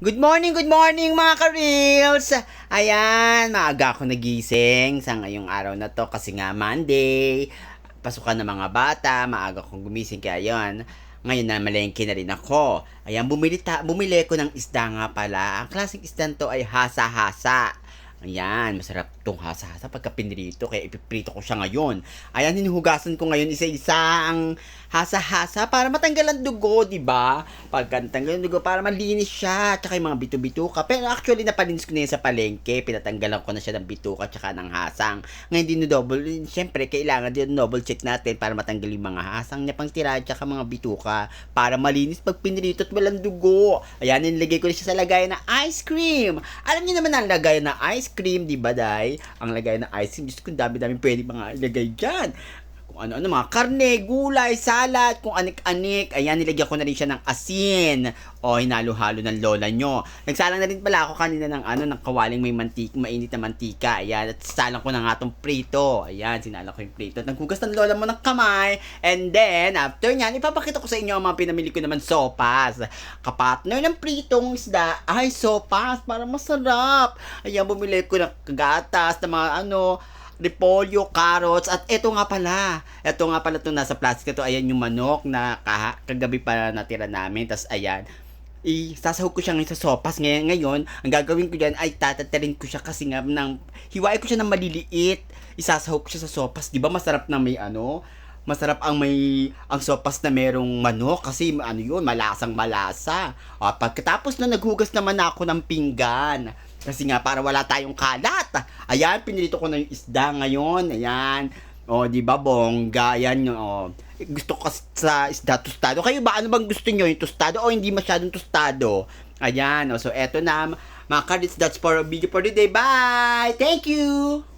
Good morning mga ka-reels! Ayan, maaga ako nagising sa ngayong araw na to kasi nga Monday. Pasukan ng mga bata, maaga akong gumising kaya yun. Ngayon na malengke na rin ako. Ayan, bumili ko ng isda nga pala. Ang klaseng isda to ay hasa-hasa. Ayan, masarap tong hasa-hasa pagka pinirito, kaya ipiprito ko siya ngayon. Ayan, hinuhugasan ko ngayon isa-isa ang hasa-hasa para matanggal ang dugo, di ba? Pagka natanggal ang dugo, para malinis siya, tsaka yung mga bitu-bituka. Pero actually, napalinis ko na yun sa palengke, pinatanggalan ko na siya ng bituka tsaka ng hasang. Ngayon, din siyempre, kailangan din double check natin para matanggal yung mga hasang niya pang tira tsaka mga bituka para malinis pag pinirito at walang dugo. Ayan, nilagay ko na siya sa lagayan na ice cream. Alam niyo naman ang lagayan na ice cream, di ba, Day? Ang lagay na ice cream, Diyos ko, dami-dami pwede mga ilagay dyan. Kung ano-ano, mga karne, gulay, salad, kung anik-anik. Ayan, nilagyan ko na rin siya ng asin. O, hinalo-halo ng lola nyo. Nagsalang na rin pala ako kanina ng kawaling may mainit na mantika. Ayan, at salang ko na nga itong prito. Ayan, sinalang ko yung prito. Naghugas ng lola mo ng kamay. And then, after nyan, ipapakita ko sa inyo ang mga pinamili ko naman sopas. Kapatner ng pritong isda ay sopas para masarap. Ayan, bumili ko ng gatas, ng mga repolyo, carrots, at ito nga pala itong nasa plastic ito, ayan yung manok na kagabi pa natira namin, tas ayan, isasahog ko siya ngayon sa sopas. Ngayon, ang gagawin ko dyan ay tatatarin ko siya kasi nga hiwain ko siya ng maliliit, isasahog ko siya sa sopas, di ba masarap na masarap ang sopas na merong manok kasi yun, malasang malasa. Pagkatapos na naghugas naman ako ng pinggan, kasi nga para wala tayong kalat. Ayan, pinilito ko na yung isda ngayon. Ayan. Di ba bongga? Ayan yung gusto ko sa isda tostado. Kayo ba, ano bang gusto niyo? Yung tostado o hindi masyadong tostado? Ayan. So eto na mga kadits, that's for a video for today. Bye! Thank you!